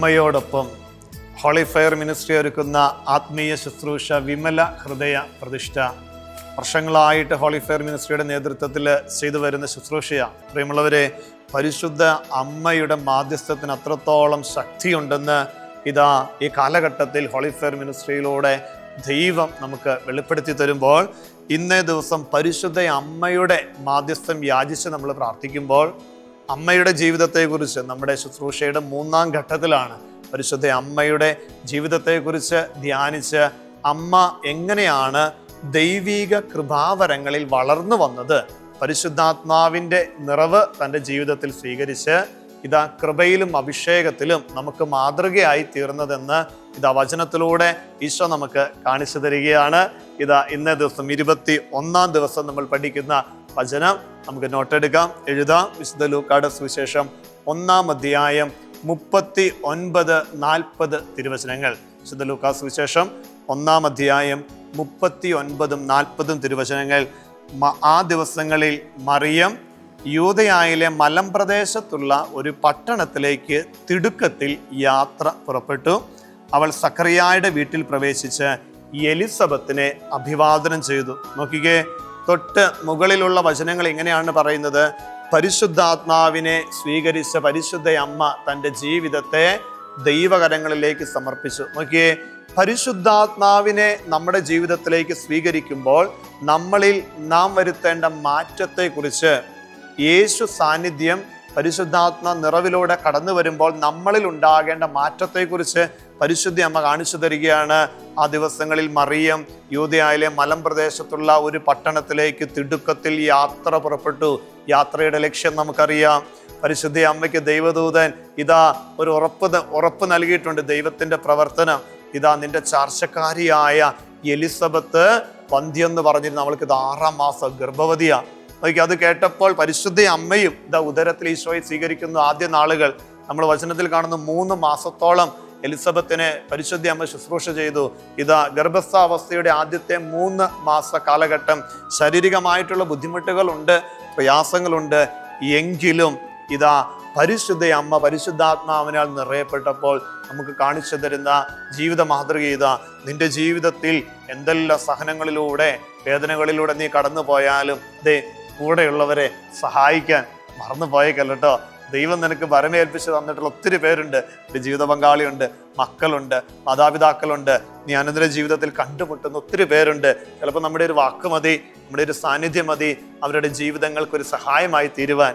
അമ്മയോടൊപ്പം holy fire ministry ഒരുക്കുന്ന ആത്മീയ ശുശ്രൂഷ വിമല ഹൃദയ പ്രതിഷ്ഠ വർഷങ്ങളായിട്ട് ഹോളി ഫയർ മിനിസ്ട്രിയുടെ നേതൃത്വത്തിൽ ചെയ്തു വരുന്ന ശുശ്രൂഷയാണ്. പ്രിയമുള്ളവരെ, പരിശുദ്ധ അമ്മയുടെ മാധ്യസ്ഥത്തിന് അത്രത്തോളം ശക്തിയുണ്ടെന്ന് ഈ കാലഘട്ടത്തിൽ ഹോളി ഫയർ മിനിസ്ട്രിയിലൂടെ ദൈവം നമുക്ക് വെളിപ്പെടുത്തി തരുമ്പോൾ, ഇന്നേ ദിവസം പരിശുദ്ധ അമ്മയുടെ മാധ്യസ്ഥം യാചിച്ച് നമ്മൾ പ്രാർത്ഥിക്കുമ്പോൾ അമ്മയുടെ ജീവിതത്തെക്കുറിച്ച് നമ്മുടെ ശുശ്രൂഷയുടെ 3-ാം ഘട്ടത്തിലാണ് പരിശുദ്ധ അമ്മയുടെ ജീവിതത്തെക്കുറിച്ച് ധ്യാനിച്ച് അമ്മ എങ്ങനെയാണ് ദൈവിക കൃപാവരങ്ങളിൽ വളർന്നു വന്നത്, പരിശുദ്ധാത്മാവിൻ്റെ നിറവ് തൻ്റെ ജീവിതത്തിൽ സ്വീകരിച്ച് കൃപയിലും അഭിഷേകത്തിലും നമുക്ക് മാതൃകയായി തീർന്നതെന്ന് വചനത്തിലൂടെ ഈശോ നമുക്ക് കാണിച്ചു തരികയാണ്. ഇന്നേ ദിവസം 21-ാം ദിവസം നമ്മൾ പഠിക്കുന്ന വചനം നമുക്ക് നോട്ടെടുക്കാം, എഴുതാം. വിശുദ്ധ ലൂക്കായുടെ സുവിശേഷം 1-ാം അധ്യായം 39-40 തിരുവചനങ്ങൾ. വിശുദ്ധ ലൂക്കാ സുവിശേഷം 1-ാം അധ്യായം 39-40 തിരുവചനങ്ങൾ. ആ ദിവസങ്ങളിൽ മറിയം യൂദയായിലെ മലമ്പ്രദേശത്തുള്ള ഒരു പട്ടണത്തിലേക്ക് തിടുക്കത്തിൽ യാത്ര പുറപ്പെട്ടു. അവൾ സക്കറിയായുടെ വീട്ടിൽ പ്രവേശിച്ച് എലിസബത്തിനെ അഭിവാദനം ചെയ്തു. നോക്കിക്കേ, തൊട്ട് മുകളിലുള്ള വചനങ്ങൾ ഇങ്ങനെയാണ് പറയുന്നത്: പരിശുദ്ധാത്മാവിനെ സ്വീകരിച്ച പരിശുദ്ധ അമ്മ തൻ്റെ ജീവിതത്തെ ദൈവകരങ്ങളിലേക്ക് സമർപ്പിച്ചു. നോക്കിയേ, പരിശുദ്ധാത്മാവിനെ നമ്മുടെ ജീവിതത്തിലേക്ക് സ്വീകരിക്കുമ്പോൾ നമ്മളിൽ നാം വരുത്തേണ്ട മാറ്റത്തെക്കുറിച്ച്, യേശു സാന്നിധ്യം പരിശുദ്ധാത്മ നിറവിലൂടെ കടന്നു വരുമ്പോൾ നമ്മളിൽ ഉണ്ടാകേണ്ട മാറ്റത്തെക്കുറിച്ച് പരിശുദ്ധ അമ്മ കാണിച്ചു തരികയാണ്. ആ ദിവസങ്ങളിൽ മറിയം യൂദയായിലെ മലമ്പ്രദേശത്തുള്ള ഒരു പട്ടണത്തിലേക്ക് തിടുക്കത്തിൽ യാത്ര പുറപ്പെട്ടു. യാത്രയുടെ ലക്ഷ്യം നമുക്കറിയാം. പരിശുദ്ധ അമ്മയ്ക്ക് ദൈവദൂതൻ ഒരു ഉറപ്പ് നൽകിയിട്ടുണ്ട്. ദൈവത്തിൻ്റെ പ്രവർത്തനം നിന്റെ ചാർച്ചക്കാരിയായ എലിസബത്ത് വന്ധ്യെന്ന് പറഞ്ഞിരുന്നു. അവൾക്ക് 6-ാം മാസം ഗർഭവതിയാണ്. അത് കേട്ടപ്പോൾ പരിശുദ്ധ അമ്മയും ഉദരത്തിൽ ഈശോയെ സ്വീകരിക്കുന്ന ആദ്യ നാളുകൾ നമ്മൾ വചനത്തിൽ കാണുന്ന 3 മാസത്തോളം എലിസബത്തിനെ പരിശുദ്ധ അമ്മ ശുശ്രൂഷ ചെയ്തു. ഗർഭസ്ഥാവസ്ഥയുടെ ആദ്യത്തെ 3 മാസ കാലഘട്ടം ശാരീരികമായിട്ടുള്ള ബുദ്ധിമുട്ടുകളുണ്ട്, പ്രയാസങ്ങളുണ്ട്. എങ്കിലും പരിശുദ്ധ അമ്മ പരിശുദ്ധാത്മാവിനാൽ നിറയപ്പെട്ടപ്പോൾ നമുക്ക് കാണിച്ചു തരുന്ന ജീവിത മാതൃക നിന്റെ ജീവിതത്തിൽ എന്തെല്ലാം സഹനങ്ങളിലൂടെ വേദനകളിലൂടെ നീ കടന്നു പോയാലും കൂടെയുള്ളവരെ സഹായിക്കാൻ മറന്നു പോയേക്കല്ലോ. ദൈവം നിനക്ക് വരമേൽപ്പിച്ച് തന്നിട്ടുള്ള ഒത്തിരി പേരുണ്ട്. ഒരു ജീവിത പങ്കാളിയുണ്ട്, മക്കളുണ്ട്, മാതാപിതാക്കളുണ്ട്. നീ അനുദിന ജീവിതത്തിൽ കണ്ടുമുട്ടുന്ന ഒത്തിരി പേരുണ്ട്. ചിലപ്പോൾ നമ്മുടെ ഒരു വാക്ക് മതി, നമ്മുടെ ഒരു സാന്നിധ്യം മതി അവരുടെ ജീവിതങ്ങൾക്കൊരു സഹായമായി തീരുവാൻ,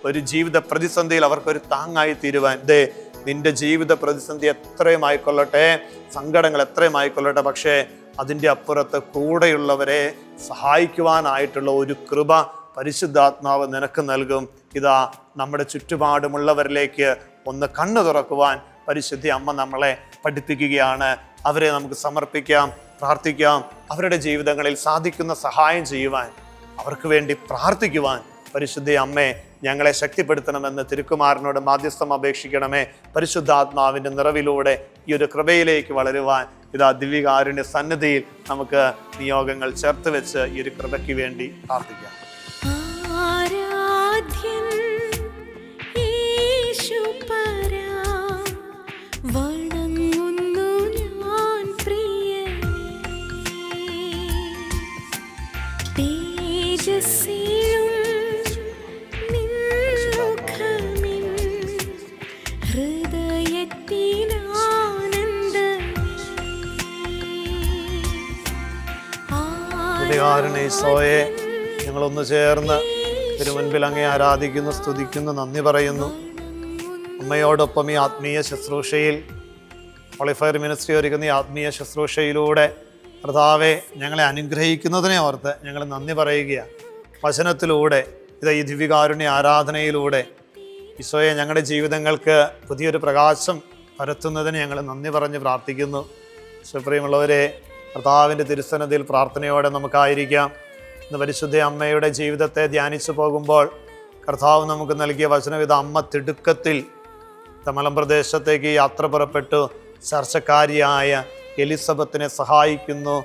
ഒരു ജീവിത പ്രതിസന്ധിയിൽ അവർക്കൊരു താങ്ങായി തീരുവാൻ. നിന്റെ ജീവിത പ്രതിസന്ധി എത്രയും ആയിക്കൊള്ളട്ടെ, സങ്കടങ്ങൾ എത്രയും ആയിക്കൊള്ളട്ടെ, പക്ഷേ അതിൻ്റെ അപ്പുറത്ത് കൂടെയുള്ളവരെ സഹായിക്കുവാനായിട്ടുള്ള ഒരു കൃപ പരിശുദ്ധാത്മാവ് നിനക്ക് നൽകും. നമ്മുടെ ചുറ്റുപാടുമുള്ളവരിലേക്ക് ഒന്ന് കണ്ണു തുറക്കുവാൻ പരിശുദ്ധ അമ്മ നമ്മളെ പഠിപ്പിക്കുകയാണ്. അവരെ നമുക്ക് സമർപ്പിക്കാം, പ്രാർത്ഥിക്കാം. അവരുടെ ജീവിതങ്ങളിൽ സാധിക്കുന്ന സഹായം ചെയ്യുവാൻ, അവർക്ക് വേണ്ടി പ്രാർത്ഥിക്കുവാൻ പരിശുദ്ധ അമ്മേ ഞങ്ങളെ ശക്തിപ്പെടുത്തണമെന്ന് തിരുക്കുമാരനോട് മാധ്യസ്ഥം അപേക്ഷിക്കണമേ. പരിശുദ്ധാത്മാവിൻ്റെ നിറവിലൂടെ ഈ ഒരു കൃപയിലേക്ക് വളരുവാൻ ദിവ്യകാരുണ്യ സന്നിധിയിൽ നമുക്ക് നിയോഗങ്ങൾ ചേർത്ത് വെച്ച് ഈ ഒരു കൃപയ്ക്ക് വേണ്ടി പ്രാർത്ഥിക്കാം. ഈശോയെ, ഞങ്ങളൊന്ന് ചേർന്ന് തിരുമുൻപിൽ അങ്ങേ ആരാധിക്കുന്നു, സ്തുതിക്കുന്നു, നന്ദി പറയുന്നു. അമ്മയോടൊപ്പം ഈ ആത്മീയ ശുശ്രൂഷയിൽ, ഹോളി ഫയർ മിനിസ്ട്രി ഒരുക്കുന്ന ഈ ആത്മീയ ശുശ്രൂഷയിലൂടെ കർത്താവെ ഞങ്ങളെ അനുഗ്രഹിക്കുന്നതിനെ ഓർത്ത് ഞങ്ങൾ നന്ദി പറയുകയാണ്. വചനത്തിലൂടെ ഈ ദിവ്യകാരുണ്യ ആരാധനയിലൂടെ ഈശോയെ ഞങ്ങളുടെ ജീവിതങ്ങൾക്ക് പുതിയൊരു പ്രകാശം പരത്തുന്നതിന് ഞങ്ങൾ നന്ദി പറഞ്ഞ് പ്രാർത്ഥിക്കുന്നു. സുപ്രിയമുള്ളവരെ, കർത്താവിൻ്റെ തിരുസന്നിധിയിൽ പ്രാർത്ഥനയോടെ നമുക്കായിരിക്കാം. ഇന്ന് പരിശുദ്ധ അമ്മയുടെ ജീവിതത്തെ ധ്യാനിച്ചു പോകുമ്പോൾ കർത്താവ് നമുക്ക് നൽകിയ വചനം അമ്മ തിടുക്കത്തിൽ മലമ്പ്രദേശത്തേക്ക് യാത്ര പുറപ്പെട്ടു ചർച്ചക്കാരിയായ എലിസബത്തിനെ സഹായിക്കുന്നു.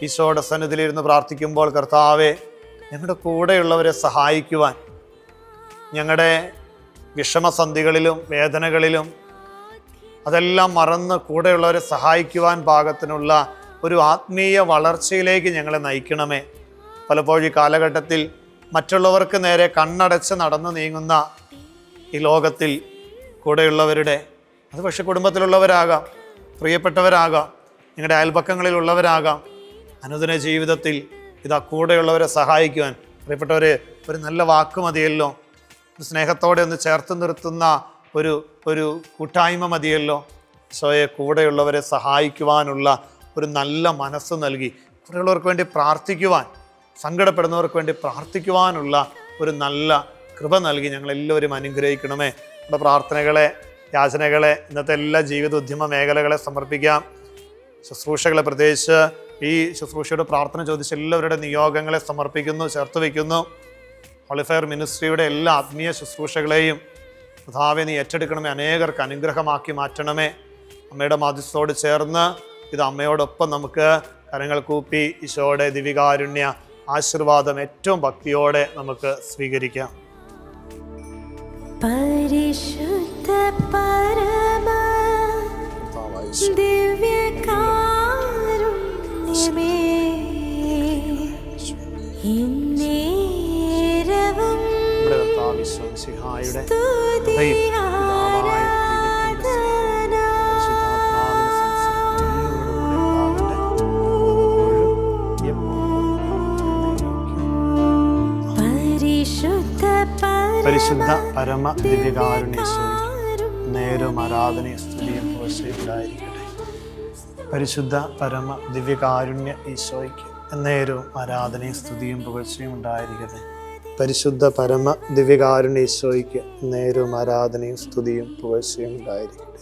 ഈശോയുടെ സന്നിധിയിലിരുന്ന് പ്രാർത്ഥിക്കുമ്പോൾ, കർത്താവെ ഞങ്ങളുടെ കൂടെയുള്ളവരെ സഹായിക്കുവാൻ, ഞങ്ങളുടെ വിഷമസന്ധികളിലും വേദനകളിലും അതെല്ലാം മറന്ന് കൂടെയുള്ളവരെ സഹായിക്കുവാൻ പാകത്തിനുള്ള ഒരു ആത്മീയ വളർച്ചയിലേക്ക് ഞങ്ങളെ നയിക്കണമേ. പലപ്പോഴും ഈ കാലഘട്ടത്തിൽ മറ്റുള്ളവർക്ക് നേരെ കണ്ണടച്ച് നടന്നു നീങ്ങുന്ന ഈ ലോകത്തിൽ കൂടെയുള്ളവരുടെ, അത് പക്ഷെ കുടുംബത്തിലുള്ളവരാകാം, പ്രിയപ്പെട്ടവരാകാം, നിങ്ങളുടെ അയൽപക്കങ്ങളിലുള്ളവരാകാം, അനുദിന ജീവിതത്തിൽ ഇതാ കൂടെയുള്ളവരെ സഹായിക്കുവാൻ പ്രിയപ്പെട്ടവർ ഒരു നല്ല വാക്ക് മതിയല്ലോ, ഒരു സ്നേഹത്തോടെ ഒന്ന് ചേർത്ത് നിർത്തുന്ന ഒരു കൂട്ടായ്മ മതിയല്ലോ. ഈശോയെ കൂടെയുള്ളവരെ സഹായിക്കുവാനുള്ള ഒരു നല്ല മനസ്സ് നൽകി, കൂടെയുള്ളവർക്ക് വേണ്ടി പ്രാർത്ഥിക്കുവാൻ, സങ്കടപ്പെടുന്നവർക്ക് വേണ്ടി പ്രാർത്ഥിക്കുവാനുള്ള ഒരു നല്ല കൃപ നൽകി ഞങ്ങളെല്ലാവരും അനുഗ്രഹിക്കണമേ. നമ്മുടെ പ്രാർത്ഥനകളെ, യാചനകളെ, ഇന്നത്തെ എല്ലാ ജീവിത ഉദ്യമ മേഖലകളെ സമർപ്പിക്കാം. ശുശ്രൂഷകളെ, പ്രത്യേകിച്ച് ഈ ശുശ്രൂഷയുടെ പ്രാർത്ഥന ചോദിച്ച എല്ലാവരുടെ നിയോഗങ്ങളെ സമർപ്പിക്കുന്നു, ചേർത്ത് വയ്ക്കുന്നു. ഹോളിഫയർ മിനിസ്ട്രിയുടെ എല്ലാ ആത്മീയ ശുശ്രൂഷകളെയും കർത്താവേ നീ ഏറ്റെടുക്കണമേ, അനേകർക്ക് അനുഗ്രഹമാക്കി മാറ്റണമേ. അമ്മയുടെ മാധ്യസ്ഥത്തോട് ചേർന്ന് ഇത് അമ്മയോടൊപ്പം നമുക്ക് കരങ്ങൾ കൂപ്പി ഈശോയുടെ ദിവികാരുണ്യ ആശീർവാദം ഏറ്റവും ഭക്തിയോടെ നമുക്ക് സ്വീകരിക്കാം. പരിശുദ്ധ പരമ ദിവ്യകാരുണ്യമേ, ഇന്നേരവും പരിശുദ്ധ പരമ ദിവ്യകാരുണ്യേശ്വരി നേരും ആരാധനയും സ്തുതിയും ഉണ്ടായിരിക്കട്ടെ. പരിശുദ്ധ പരമ ദിവ്യകാരുണ്യ ഈശോയ്ക്ക് നേരവും ആരാധനയും സ്തുതിയും പുകഴ്ചയും ഉണ്ടായിരിക്കട്ടെ. പരിശുദ്ധ പരമ ദിവ്യകാരുണ്യ ഈശോയ്ക്ക് നേരവും ആരാധനയും സ്തുതിയും പുകഴ്ചയും ഉണ്ടായിരിക്കട്ടെ.